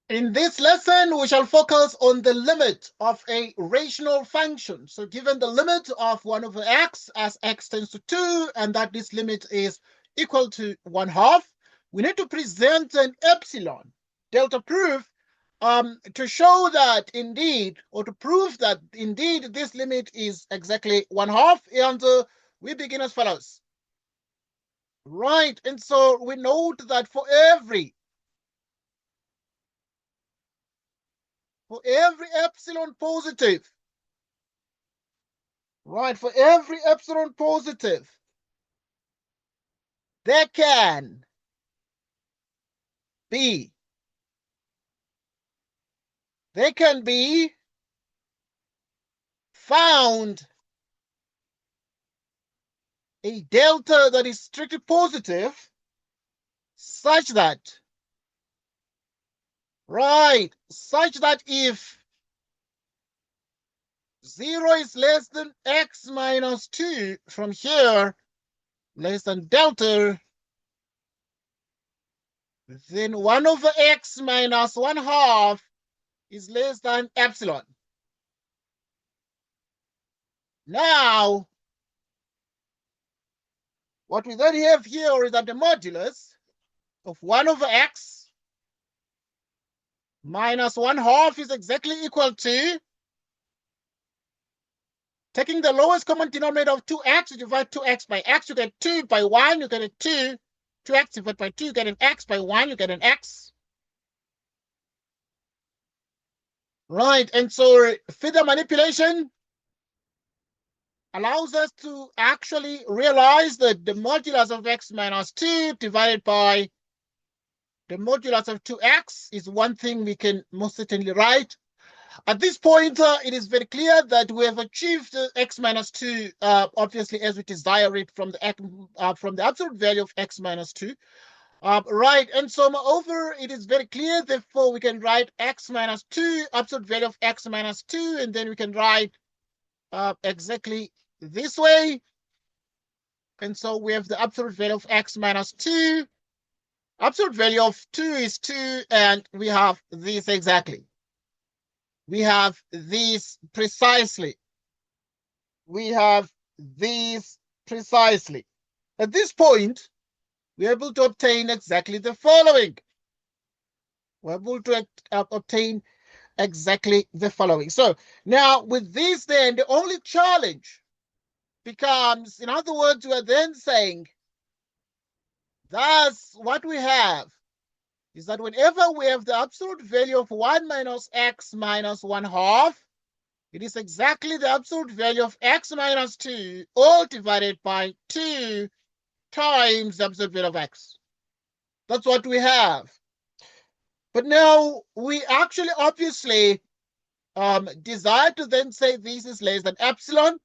In this lesson, we shall focus on the limit of a rational function. So given the limit of 1 over x as x tends to 2, and that this limit is equal to 1/2, we need to present an epsilon delta proof to show that indeed, or to prove that indeed this limit is exactly 1/2. And we begin as follows. Right, and so we note that for every epsilon positive, right, for every epsilon positive, there can be found a delta that is strictly positive such that, right, such that if 0 is less than x minus 2 from here, less than delta, then 1 over x minus 1/2 is less than epsilon. Now, what we then have here is that the modulus of 1 over x minus 1/2 is exactly equal to, taking the lowest common denominator of 2x, you divide 2x by x, you get 2 by 1, you get a 2. 2x divided by 2, you get an x. By 1, you get an x. Right, and so further manipulation allows us to actually realize that the modulus of x minus 2 divided by the modulus of 2x is one thing we can most certainly write. At this point, it is very clear that we have achieved x minus 2, obviously, as we desire it from the absolute value of x minus 2. Right, and so moreover, it is very clear, therefore, we can write x minus 2, absolute value of x minus 2, and then we can write exactly this way. And so we have the absolute value of x minus 2. Absolute value of 2 is 2, and we have this exactly. We have these precisely. We have these precisely. At this point, we're able to obtain exactly the following. We're able to obtain exactly the following. So now with this, then the only challenge becomes, in other words, we're then saying, thus what we have is that whenever we have the absolute value of 1 minus x minus 1/2, it is exactly the absolute value of x minus 2 all divided by 2 times the absolute value of x. That's what we have. But now we actually obviously desire to then say this is less than epsilon.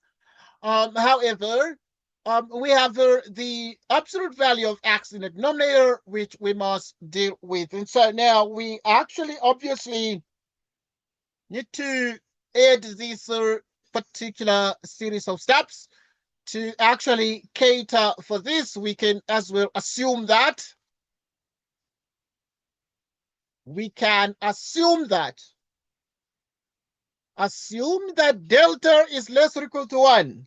However, we have the absolute value of x in the denominator, which we must deal with. And so now we actually obviously need to add this particular series of steps to actually cater for this. We can as well assume that. We can assume that delta is less or equal to 1.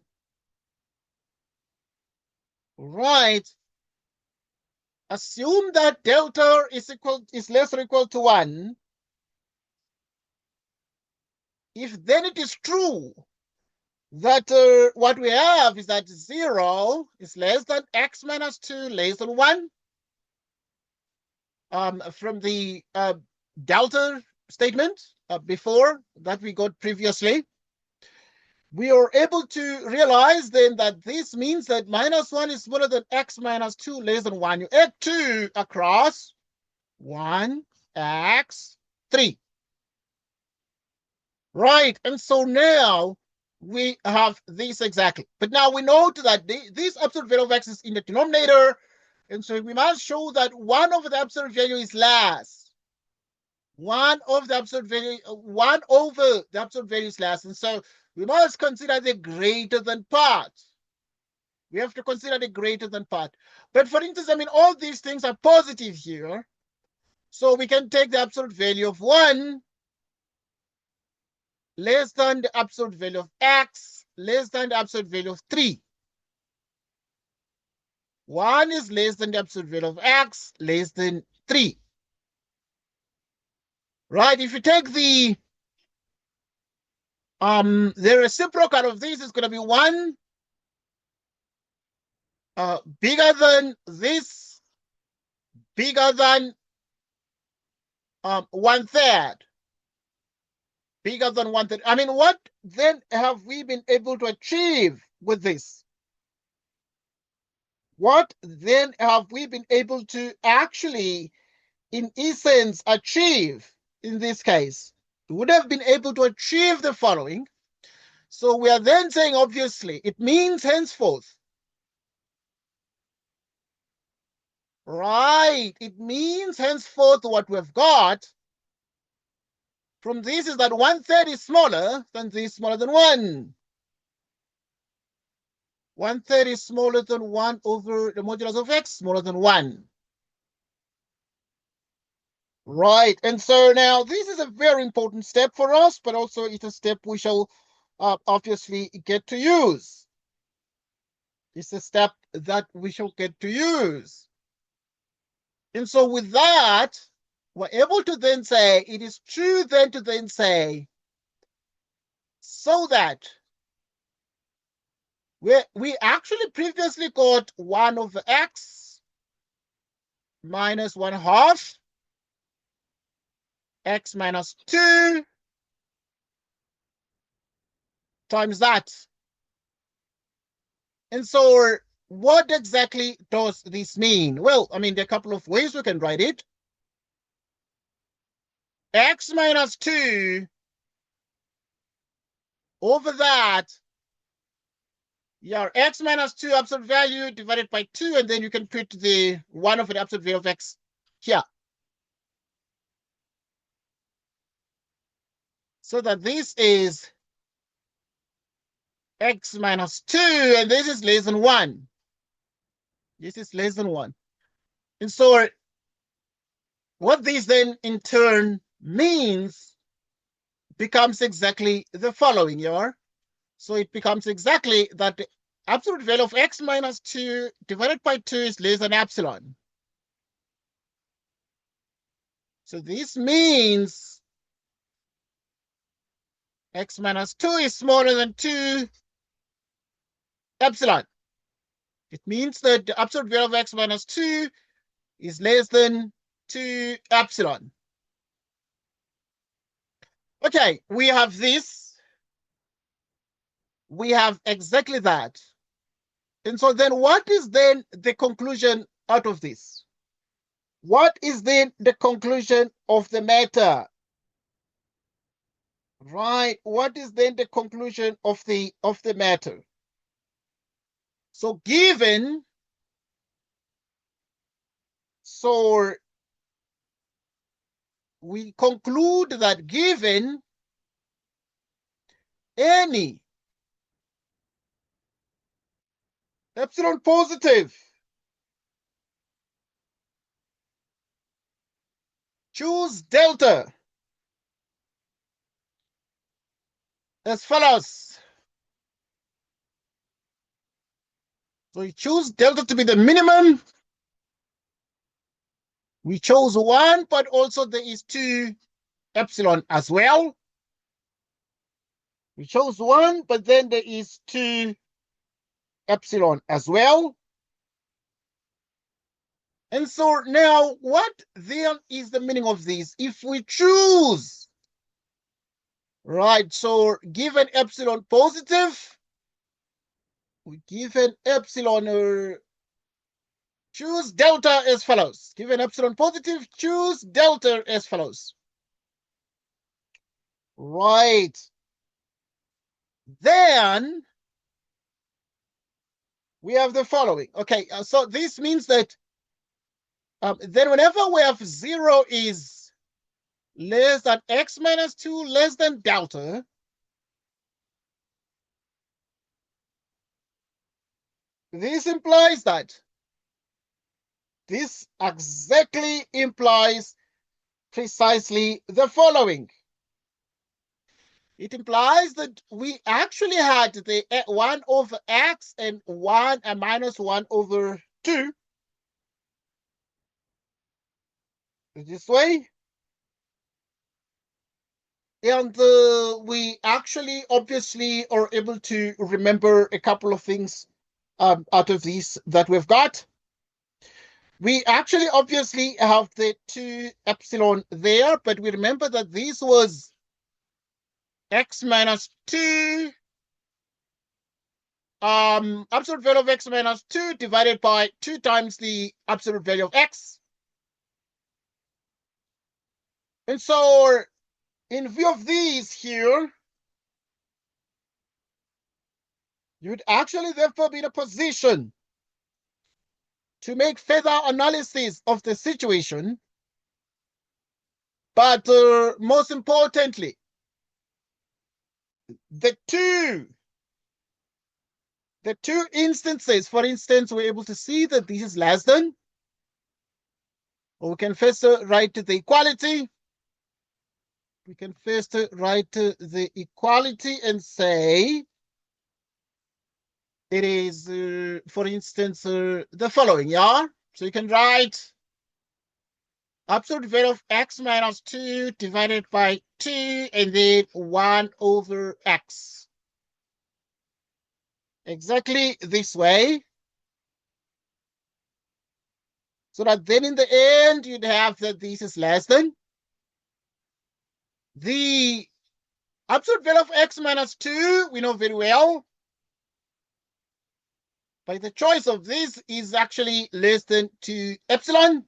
Right. Assume that delta is less or equal to 1. If then it is true that what we have is that 0 is less than x minus 2 less than 1, from the delta statement before that we got previously, we are able to realize then that this means that minus 1 is smaller than x minus 2 less than 1. You add 2 across 1, x, 3. Right, and so now we have this exactly. But now we note that this absolute value of x is in the denominator, and so we must show that 1 over the absolute value is less. 1 over the absolute value is less, and so we must consider the greater than part. We have to consider the greater than part. But for instance, I mean, all these things are positive here. So we can take the absolute value of 1 less than the absolute value of x less than the absolute value of 3. 1 is less than the absolute value of x less than 3. Right? If you take the reciprocal of this is going to be 1 bigger than this, bigger than 1/3. Bigger than 1/3. I mean, what then have we been able to achieve with this? What then have we been able to actually, in essence, achieve in this case? We would have been able to achieve the following. So we are then saying, obviously, it means henceforth, right? It means henceforth what we've got from this is that 1/3 is smaller than this, smaller than 1. 1/3 is smaller than 1 over the modulus of x, smaller than 1. Right, and so now this is a very important step for us, but also it's a step we shall obviously get to use. It's a step that we shall get to use. And so with that, we're able to then say, it is true then to then say, so that we actually previously got 1 over x minus 1/2 x minus 2 times that. And so what exactly does this mean? Well, I mean, there are a couple of ways we can write it. X minus 2 over that, your x minus 2 absolute value divided by 2, and then you can put the 1 over the absolute value of x here. So that this is x minus 2, and this is less than 1. This is less than 1. And so what this then in turn means becomes exactly the following here. So it becomes exactly that the absolute value of x minus 2 divided by 2 is less than epsilon. So this means x minus 2 is smaller than 2 epsilon. It means that the absolute value of x minus 2 is less than 2 epsilon. Okay, we have this. We have exactly that. And so then what is then the conclusion out of this? What is then the conclusion of the matter? Right. What is then the conclusion of the matter? So given, so we conclude that given any epsilon positive, choose delta as follows. So we choose delta to be the minimum. We chose 1, but also there is 2 epsilon as well. We chose 1, but then there is 2 epsilon as well. And so now what then is the meaning of this? If we choose, right, so given epsilon positive, we given epsilon, choose delta as follows. Given epsilon positive, choose delta as follows. Right. Then we have the following. Okay, so this means that then whenever we have 0 is less than x minus 2 less than delta, this implies that this exactly implies precisely the following. It implies that we actually had the 1 over x and 1 and minus 1 over 2 this way. And we actually obviously are able to remember a couple of things out of these that we've got. We actually obviously have the 2 epsilon there, but we remember that this was x minus 2, absolute value of x minus 2 divided by 2 times the absolute value of x. And so in view of these here, you would actually therefore be in a position to make further analysis of the situation. But most importantly, the two instances, for instance, we're able to see that this is less than, or we can first write the equality. We can first write the equality and say it is, for instance, the following, yeah? So you can write absolute value of x minus 2 divided by 2 and then 1 over x. Exactly this way. So that then in the end, you'd have that this is less than. The absolute value of x minus 2, we know very well. But the choice of this is actually less than 2 epsilon.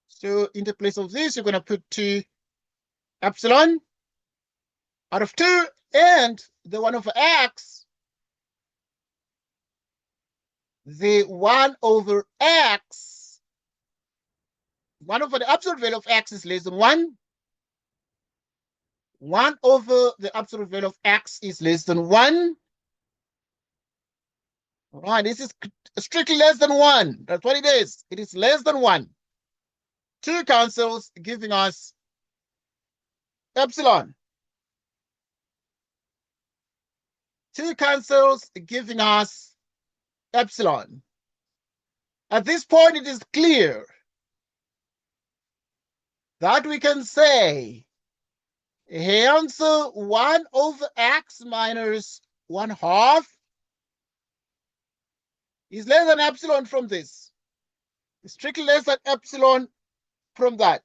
So in the place of this, you're going to put 2 epsilon out of 2, and the 1 over x, the 1 over x, 1 over the absolute value of x is less than 1. 1 over the absolute value of x is less than 1. All right, this is strictly less than 1. That's what it is. It is less than 1. 2 cancels, giving us epsilon. 2 cancels, giving us epsilon. At this point, it is clear that we can say, hence 1 over x minus 1/2 is less than epsilon from this. It's strictly less than epsilon from that.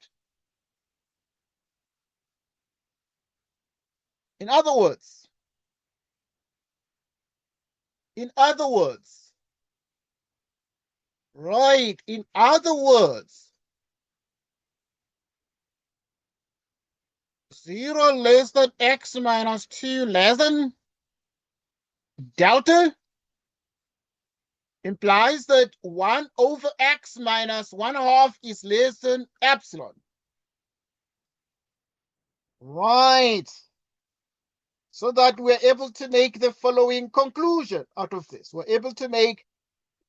In other words, right, in other words, 0 less than x minus 2 less than delta implies that 1 over x minus 1/2 is less than epsilon. Right. So that we're able to make the following conclusion out of this. We're able to make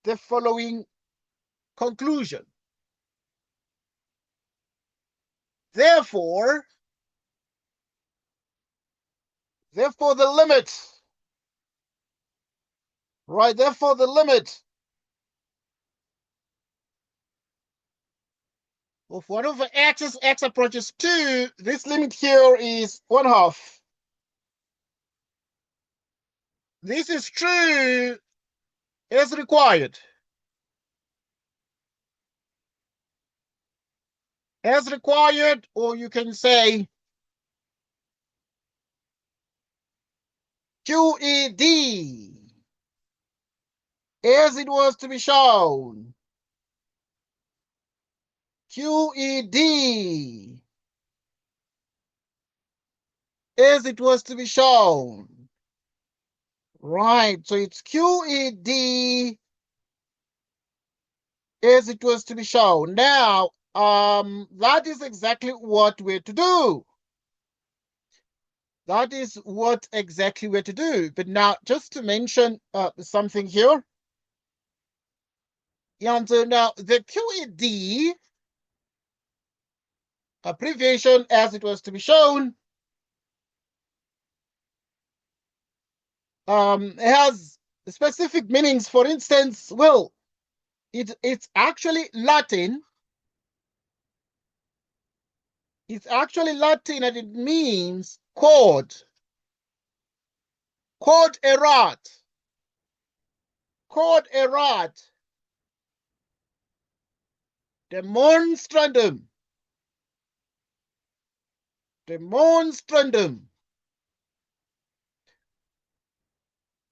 the following conclusion. Therefore, the limit, right? Therefore, the limit of 1 over x as x approaches 2, this limit here is 1/2. This is true as required. As required, or you can say QED, as it was to be shown. QED, as it was to be shown. Right, so it's QED as it was to be shown. Now, that is exactly what we're to do. That is what exactly we're to do. But now, just to mention something here. And now, the QED abbreviation as it was to be shown has specific meanings. For instance, well, it's actually Latin. It's actually Latin and it means quod. Quod erat. Quod erat. Demonstrandum. Demonstrandum.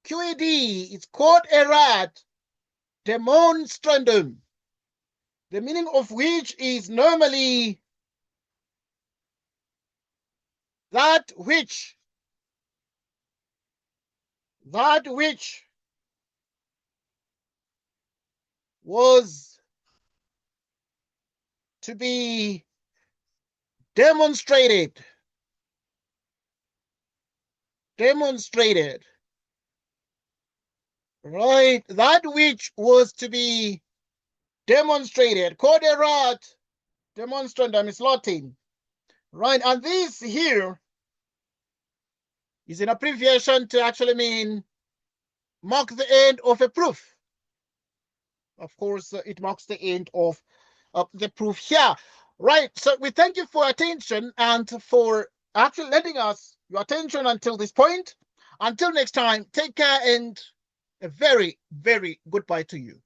QED is quod erat demonstrandum, the meaning of which is normally that which was to be demonstrated. Right, that which was to be demonstrated. Quod erat demonstrandum is Latin. Right, and this here is an abbreviation to actually mean mark the end of a proof. Of course, it marks the end of the proof here. Right, so we thank you for your attention and for actually lending us your attention until this point. Until next time, take care and a very, very goodbye to you.